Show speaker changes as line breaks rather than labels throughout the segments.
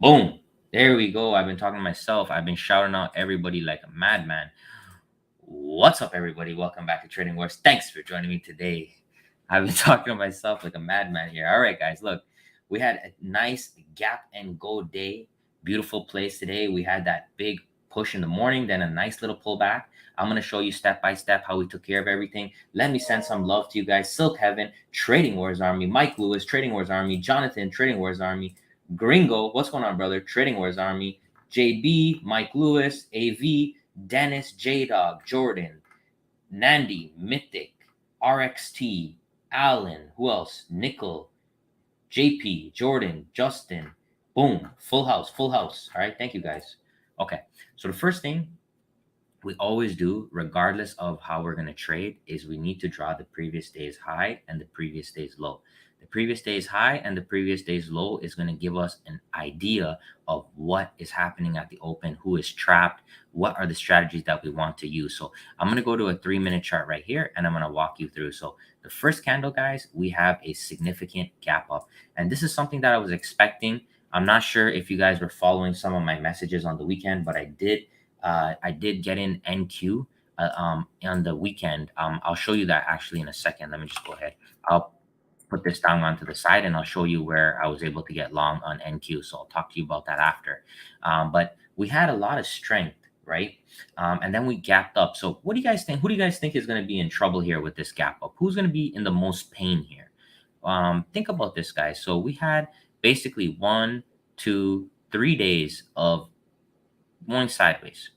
Boom. There we go. I've been talking to myself. I've been shouting out everybody like a madman. What's up, everybody? Welcome back to Trading Wars. Thanks for joining me today. I've been talking to myself like a madman here. All right, guys, look, we had a nice gap and go day. Beautiful place today. We had that big push in the morning, then a nice little pullback. I'm going to show you step by step how we took care of everything. Let me send some love to you guys. Silk Heaven, Trading Wars Army, Mike Lewis, Trading Wars Army, Jonathan, Trading Wars Army, Gringo, what's going on, brother? Trading Wars Army, JB, Mike Lewis, AV, Dennis, J Dog, Jordan, Nandi, Mythic, RXT, Allen, who else? Nickel, JP, Jordan, Justin. Boom. Full house, full house. All right. Thank you, guys. Okay. So the first thing we always do, regardless of how we're going to trade, is we need to draw the previous day's high and the previous day's low. The previous day's high and the previous day's low is going to give us an idea of what is happening at the open, who is trapped, what are the strategies that we want to use. So I'm going to go to a 3-minute chart right here and I'm going to walk you through. So the first candle, guys, we have a significant gap up. And this is something that I was expecting. I'm not sure if you guys were following some of my messages on the weekend, but I did get in NQ on the weekend. I'll show you that actually in a second. Let me just go ahead. I'll put this down onto the side and I'll show you where I was able to get long on NQ. So I'll talk to you about that after. But we had a lot of strength, right? And then we gapped up. So what do you guys think? Who do you guys think is going to be in trouble here with this gap up? Who's going to be in the most pain here? Think about this, guys. So we had basically 1, 2, 3 days of going sideways.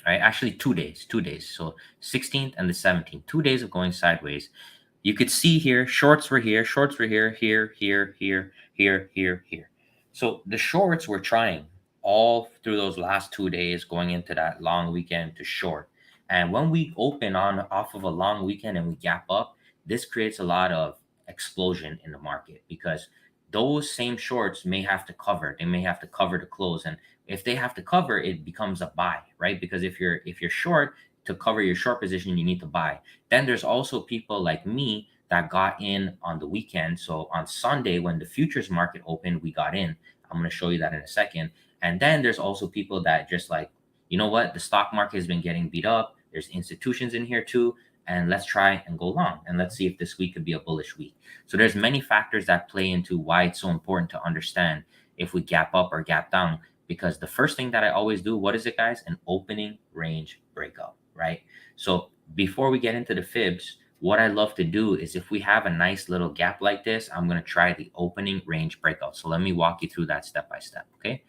Right, actually 2 days. So 16th and the 17th, 2 days of going sideways. You could see here, shorts were here, here. So the shorts were trying all through those last 2 days going into that long weekend to short. And when we open on off of a long weekend and we gap up, this creates a lot of explosion in the market because those same shorts may have to cover. They may have to cover to close. And if they have to cover, it becomes a buy, right? Because if you're short, to cover your short position, you need to buy. Then there's also people like me that got in on the weekend. So on Sunday, when the futures market opened, we got in. I'm going to show you that in a second. And then there's also people that just like, you know what? The stock market has been getting beat up. There's institutions in here too. And let's try and go long. And let's see if this week could be a bullish week. So there's many factors that play into why it's so important to understand if we gap up or gap down. Because the first thing that I always do, what is it, guys? An opening range breakout, right? So before we get into the fibs, what I love to do is if we have a nice little gap like this, I'm going to try the opening range breakout. So let me walk you through that step by step, okay?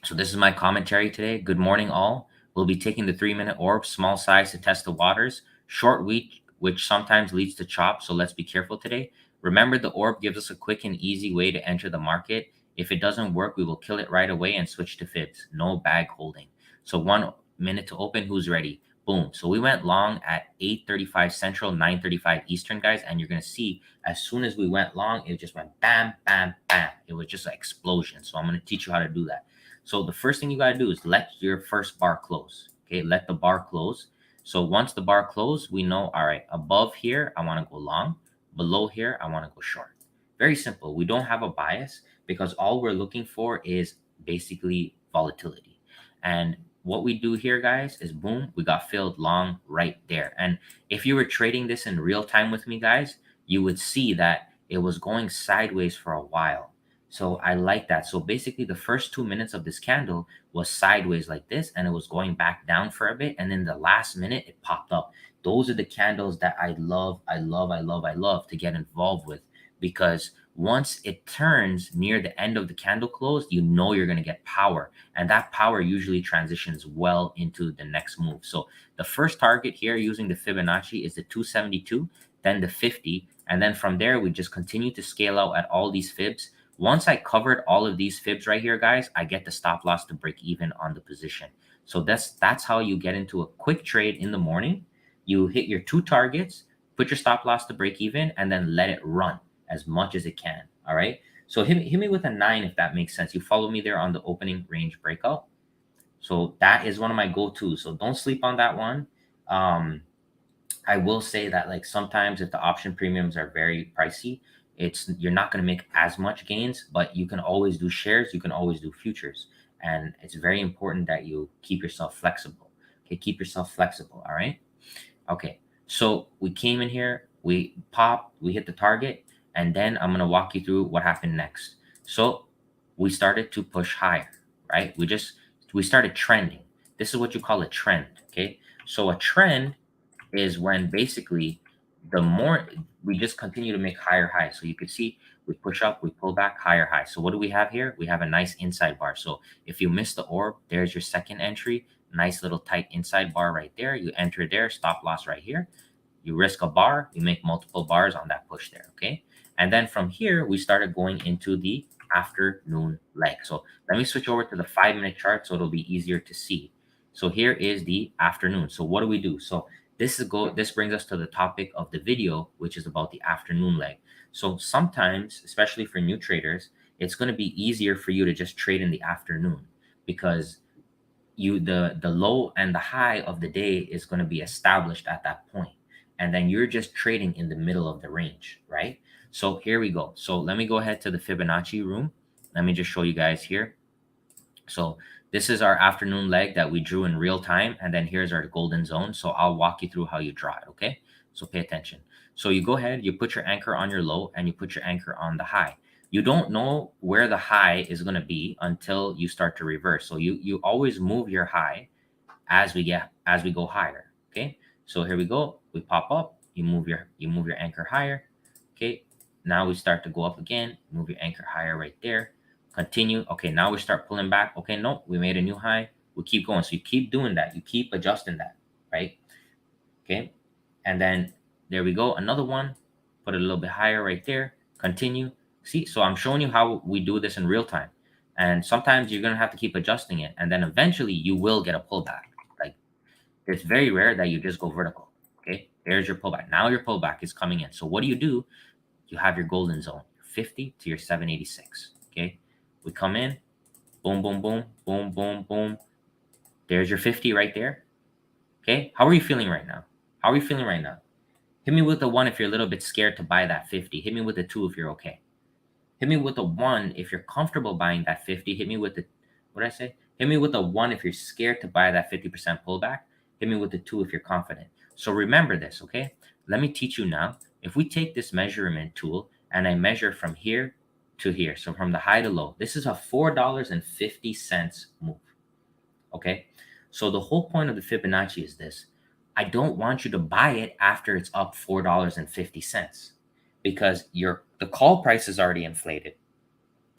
So this is my commentary today. Good morning, all. We'll be taking the 3-minute orb, small size to test the waters, short week, which sometimes leads to chop. So let's be careful today. Remember, the orb gives us a quick and easy way to enter the market. If it doesn't work, we will kill it right away and switch to fibs. No bag holding. So 1 minute to open. Who's ready? Boom. So we went long at 8:35 Central, 9:35 Eastern, guys. And you're going to see as soon as we went long, it just went bam, bam, bam. It was just an explosion. So I'm going to teach you how to do that. So the first thing you got to do is let your first bar close. Okay, let the bar close. So once the bar closed, we know, all right, above here, I want to go long. Below here, I want to go short. Very simple. We don't have a bias because all we're looking for is basically volatility. And what we do here, guys, is boom, we got filled long right there. And if you were trading this in real time with me, guys, you would see that it was going sideways for a while. So I like that. So basically the first 2 minutes of this candle was sideways like this and it was going back down for a bit. And then the last minute it popped up. Those are the candles that I love to get involved with, because once it turns near the end of the candle close, you know you're going to get power. And that power usually transitions well into the next move. So the first target here using the Fibonacci is the 272, then the 50. And then from there, we just continue to scale out at all these fibs. Once I covered all of these fibs right here, guys, I get the stop loss to break even on the position. So that's how you get into a quick trade in the morning. You hit your 2 targets, put your stop loss to break even, and then let it run as much as it can. All right. So hit me with a 9 if that makes sense. You follow me there on the opening range breakout. So that is one of my go-tos. So don't sleep on that one. I will say that like sometimes if the option premiums are very pricey, you're not going to make as much gains, but you can always do shares, you can always do futures. And it's very important that you keep yourself flexible. Okay, keep yourself flexible, all right? Okay, so we came in here, we popped, we hit the target, and then I'm gonna walk you through what happened next. So we started to push higher, right? We started trending. This is what you call a trend, okay? So a trend is when basically the more we just continue to make higher highs. So you could see we push up, we pull back, higher high. So what do we have here? We have a nice inside bar. So if you miss the orb, there's your second entry. Nice little tight inside bar right there. You enter there, stop loss right here. You risk a bar, you make multiple bars on that push there, okay? And then from here, we started going into the afternoon leg. So let me switch over to the 5-minute chart so it'll be easier to see. So here is the afternoon. So what do we do? So this brings us to the topic of the video, which is about the afternoon leg. So sometimes, especially for new traders, it's going to be easier for you to just trade in the afternoon because the low and the high of the day is going to be established at that point, and then you're just trading in the middle of the range, right? So here we go. So let me go ahead to the Fibonacci room. Let me just show you guys here. So this is our afternoon leg that we drew in real time, and then here's our golden zone. So I'll walk you through how you draw it, okay? So pay attention. So you go ahead, you put your anchor on your low, and you put your anchor on the high. You don't know where the high is going to be until you start to reverse. So you always move your high as we go higher, okay? So here we go. We pop up, you move your anchor higher, okay? Now we start to go up again, move your anchor higher right there. Continue. Okay, now we start pulling back. Okay, no, we made a new high. We keep going. So you keep doing that. You keep adjusting that, right? Okay, and then there we go. Another one. Put it a little bit higher right there. Continue. See, so I'm showing you how we do this in real time. And sometimes you're going to have to keep adjusting it. And then eventually you will get a pullback. Like, it's very rare that you just go vertical. Okay, there's your pullback. Now your pullback is coming in. So what do? You have your golden zone, 50 to your 786. Okay, we come in, boom, boom, boom, boom, boom, boom. There's your 50 right there. Okay, how are you feeling right now? How are you feeling right now? Hit me with a 1 if you're a little bit scared to buy that 50. Hit me with a 2 if you're okay. Hit me with a 1 if you're comfortable buying that 50. Hit me with the, what did I say? Hit me with a 1 if you're scared to buy that 50% pullback. Hit me with a 2 if you're confident. So remember this, okay? Let me teach you now. If we take this measurement tool and I measure from here to here, so from the high to low, this is a $4.50 move, okay? So the whole point of the Fibonacci is this. I don't want you to buy it after it's up $4.50 because the call price is already inflated.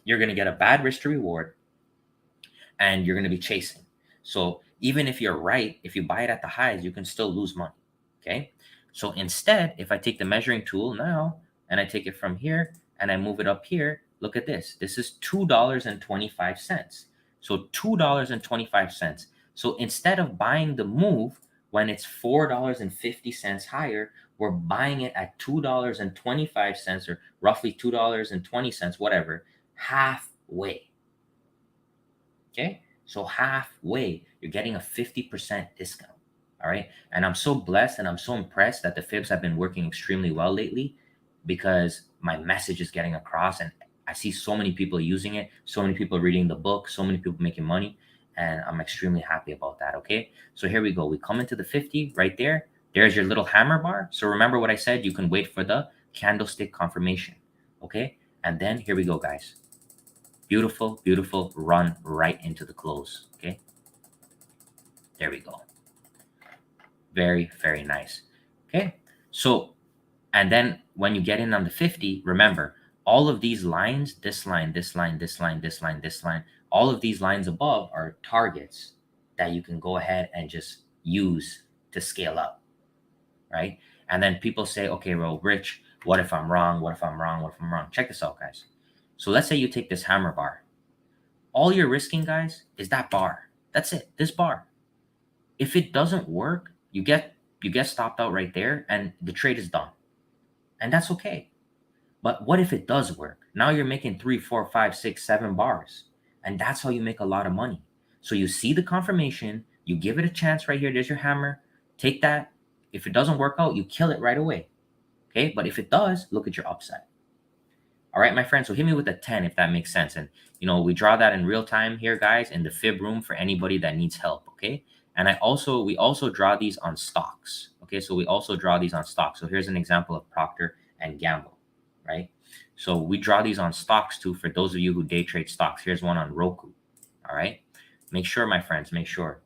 You're going to get a bad risk to reward and you're going to be chasing. So even if you're right, if you buy it at the highs, you can still lose money, okay? So instead, if I take the measuring tool now and I take it from here and I move it up here, look at this. This is $2.25. So $2.25. So instead of buying the move when it's $4.50 higher, we're buying it at $2.25 or roughly $2.20, whatever, halfway. Okay, so halfway, you're getting a 50% discount. All right, and I'm so blessed and I'm so impressed that the fibs have been working extremely well lately because my message is getting across and I see so many people using it, so many people reading the book, so many people making money, and I'm extremely happy about that. Okay, so here we go. We come into the 50 right there. There's your little hammer bar. So remember what I said, you can wait for the candlestick confirmation. Okay, and then here we go, guys. Beautiful, beautiful run right into the close. Okay, there we go. Very, very nice. Okay, so and then when you get in on the 50, remember all of these lines, this line, this line, this line, this line, this line, all of these lines above are targets that you can go ahead and just use to scale up, right? And then people say, okay, well, Rich, what if I'm wrong? What if I'm wrong? What if I'm wrong? Check this out, guys. So let's say you take this hammer bar. All you're risking, guys, is that bar. That's it, this bar. If it doesn't work, you get stopped out right there and the trade is done. And that's okay. But what if it does work? Now you're making 3, 4, 5, 6, 7 bars. And that's how you make a lot of money. So you see the confirmation, you give it a chance right here. There's your hammer. Take that. If it doesn't work out, you kill it right away. Okay, but if it does, look at your upside. All right, my friend. So hit me with a 10 if that makes sense. And we draw that in real time here, guys, in the fib room for anybody that needs help. Okay. And we also draw these on stocks. Okay. So we also draw these on stocks. So here's an example of Procter and Gamble, right? So we draw these on stocks too for those of you who day trade stocks. Here's one on Roku. All right. Make sure, my friends, make sure.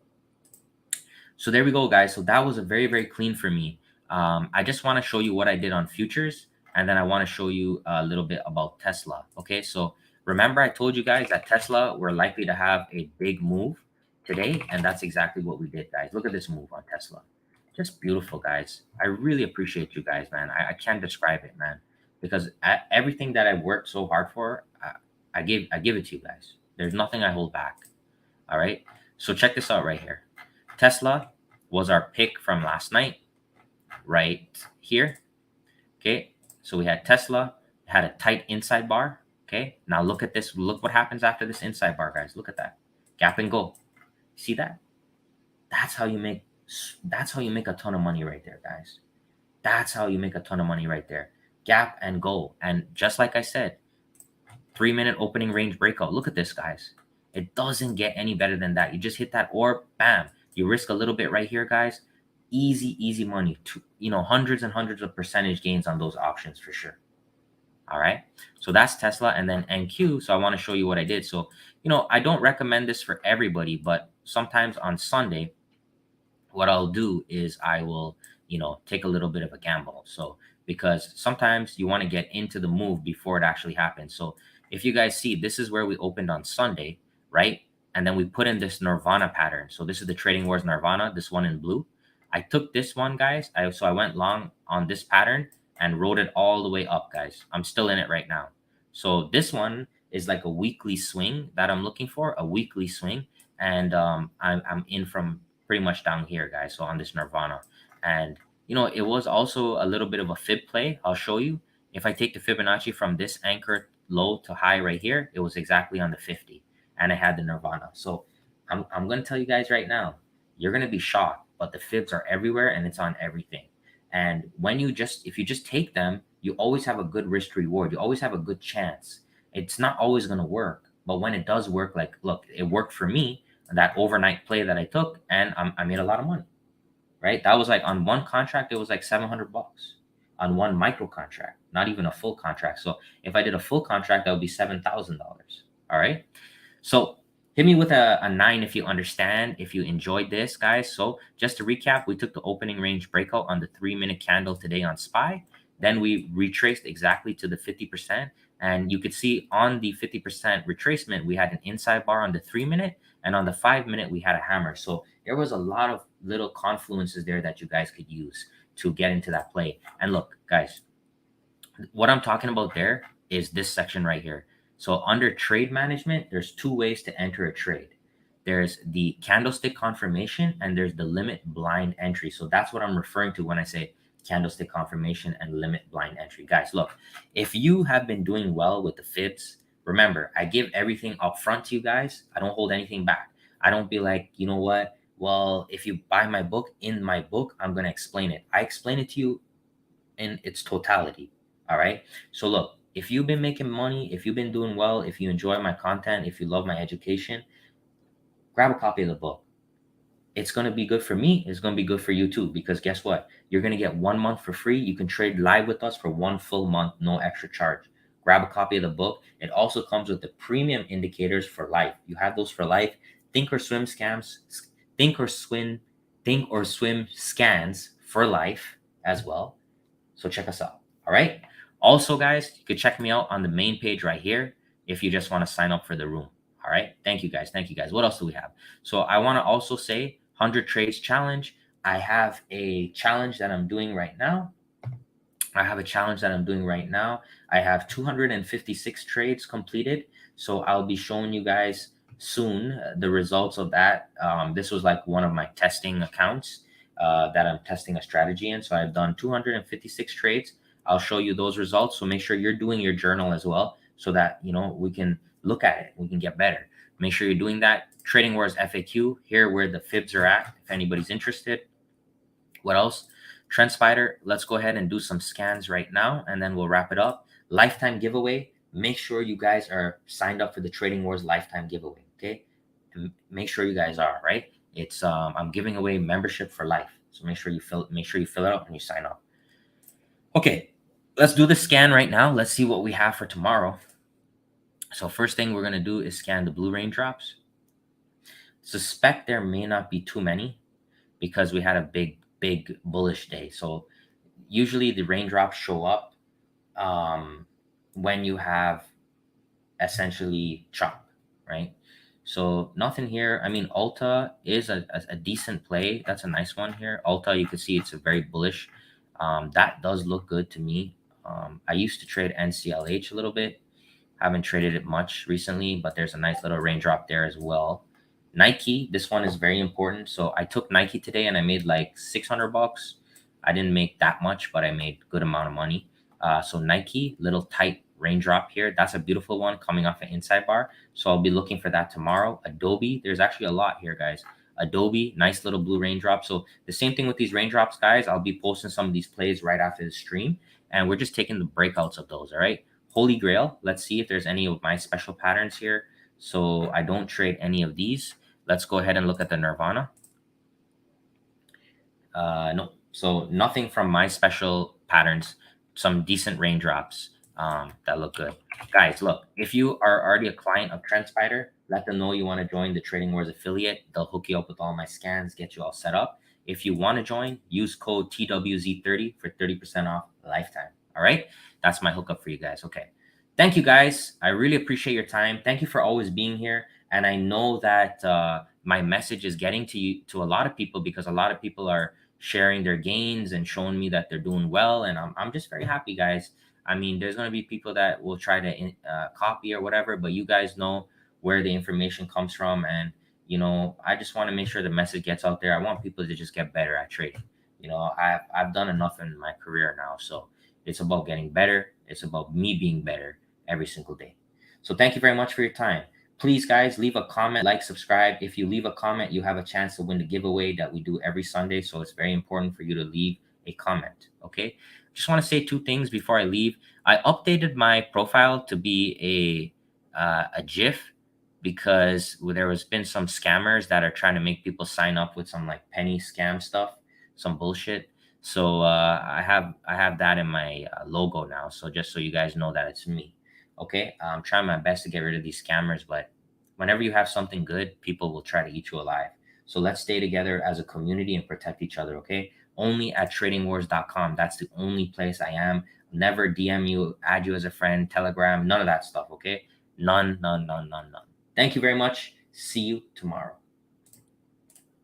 So there we go, guys. So that was a very, very clean for me. I just want to show you what I did on futures, and then I want to show you a little bit about Tesla. Okay, so remember I told you guys that Tesla were likely to have a big move today, and that's exactly what we did, guys. Look at this move on Tesla. Just beautiful, guys. I really appreciate you guys, man. I can't describe it, man, because everything that I worked so hard for, I give it to you guys. There's nothing I hold back. All right. So check this out right here. Tesla was our pick from last night, right here. Okay. So we had Tesla, had a tight inside bar. Okay. Now look at this. Look what happens after this inside bar, guys. Look at that. Gap and go. See that? That's how you make a ton of money right there, guys. That's how you make a ton of money right there. Gap and go. And just like I said, 3-minute opening range breakout. Look at this, guys. It doesn't get any better than that. You just hit that orb, bam. You risk a little bit right here, guys. Easy money. Hundreds and hundreds of percentage gains on those options for sure. All right. So that's Tesla and then NQ. So I want to show you what I did. So, I don't recommend this for everybody, but sometimes on Sunday, what I'll do is I will, take a little bit of a gamble. So, because sometimes you want to get into the move before it actually happens. So if you guys see, this is where we opened on Sunday, right? And then we put in this Nirvana pattern. So this is the Trading Wars Nirvana, this one in blue. I took this one, guys. So I went long on this pattern and rode it all the way up, guys. I'm still in it right now. So this one is like a weekly swing that I'm looking for, a weekly swing. And I'm in from pretty much down here, guys. So on this Nirvana. And, it was also a little bit of a fib play. I'll show you. If I take the Fibonacci from this anchor low to high right here, it was exactly on the 50. And I had the Nirvana. So I'm going to tell you guys right now, you're going to be shocked, but the fibs are everywhere and it's on everything. And if you just take them, you always have a good risk reward. You always have a good chance. It's not always going to work, but when it does work, like, look, it worked for me, that overnight play that I took, and I made a lot of money, right? That was like on one contract, it was like $700 on one micro contract, not even a full contract. So if I did a full contract, that would be $7,000. All right. So hit me with a 9 if you understand, if you enjoyed this, guys. So just to recap, we took the opening range breakout on the 3-minute candle today on SPY. Then we retraced exactly to the 50%. And you could see on the 50% retracement, we had an inside bar on the 3-minute, and on the 5-minute, we had a hammer. So there was a lot of little confluences there that you guys could use to get into that play. And look, guys, what I'm talking about there is this section right here. So under trade management, there's 2 ways to enter a trade. There's the candlestick confirmation and there's the limit blind entry. So that's what I'm referring to when I say candlestick confirmation and limit blind entry. Guys, look, if you have been doing well with the fibs, remember, I give everything up front to you guys. I don't hold anything back. I don't be like, you know what? Well, if you buy my book, in my book, I'm going to explain it. I explain it to you in its totality. All right. So look, if you've been making money, if you've been doing well, if you enjoy my content, if you love my education, grab a copy of the book. It's going to be good for me. It's going to be good for you too, because guess what? You're going to get 1 month for free. You can trade live with us for 1 full month, no extra charge. Grab a copy of the book. It also comes with the premium indicators for life. You have those for life. Think or swim scans for life as well. So check us out. All right. Also, guys, you could check me out on the main page right here if you just want to sign up for the room. All right. Thank you, guys. Thank you, guys. What else do we have? So I want to also say 100 trades challenge. I have a challenge that I'm doing right now. I have 256 trades completed. So I'll be showing you guys soon the results of that. This was like one of my testing accounts that I'm testing a strategy in. So I've done 256 trades. I'll show you those results. So make sure you're doing your journal as well, so that, we can look at it. We can get better. Make sure you're doing that. Trading Wars FAQ, here where the fibs are at, if anybody's interested. What else? Trendspider, let's go ahead and do some scans right now, and then we'll wrap it up. lifetime giveaway. Make sure you guys are signed up for the Trading Wars lifetime giveaway. Okay, and make sure you guys are, right. It's I'm giving away membership for life, so make sure you fill it out and you sign up. Okay, let's do the scan right now. Let's see what we have for tomorrow. So first thing we're gonna do is scan the blue raindrops. Suspect there may not be too many because we had a big bullish day. So usually the raindrops show up when you have essentially chop, right? So nothing here. I mean, Alta is a decent play. That's a nice one here. Alta, you can see it's a very bullish. That does look good to me. I used to trade NCLH a little bit. Haven't traded it much recently, but there's a nice little raindrop there as well. Nike, this one is very important. So I took Nike today and I made like $600. I didn't make that much, but I made good amount of money. So Nike, little tight raindrop here. That's a beautiful one coming off an inside bar. So I'll be looking for that tomorrow. Adobe, there's actually a lot here, guys. Adobe, nice little blue raindrop. So the same thing with these raindrops, guys. I'll be posting some of these plays right after the stream, and we're just taking the breakouts of those. All right. Holy Grail. Let's see if there's any of my special patterns here. So I don't trade any of these. Let's go ahead and look at the Nirvana. No. So nothing from my special patterns. Some decent raindrops that look good. Guys, look, if you are already a client of Trendspider, let them know you want to join the Trading Wars affiliate. They'll hook you up with all my scans, get you all set up. If you want to join, use code TWZ30 for 30% off lifetime. All right. That's my hookup for you guys. Okay. Thank you, guys. I really appreciate your time. Thank you for always being here. And I know that my message is getting to you, to a lot of people, because a lot of people are sharing their gains and showing me that they're doing well. And I'm just very happy, guys. I mean, there's going to be people that will try to copy or whatever, but you guys know where the information comes from. And, you know, I just want to make sure the message gets out there. I want people to just get better at trading. You know, I've done enough in my career now. So it's about getting better. It's about me being better every single day. So thank you very much for your time. Please, guys, leave a comment, like, subscribe. If you leave a comment, you have a chance to win the giveaway that we do every Sunday. So it's very important for you to leave a comment. Okay. Just want to say two things before I leave. I updated my profile to be a GIF because there has been some scammers that are trying to make people sign up with some like penny scam stuff, some bullshit. So I have that in my logo now. So just so you guys know that it's me. Okay, I'm trying my best to get rid of these scammers, but whenever you have something good, people will try to eat you alive. So let's stay together as a community and protect each other. Okay, only at tradingwars.com. That's the only place I am. Never DM you, add you as a friend, Telegram, none of that stuff. Okay, none. Thank you very much. See you tomorrow.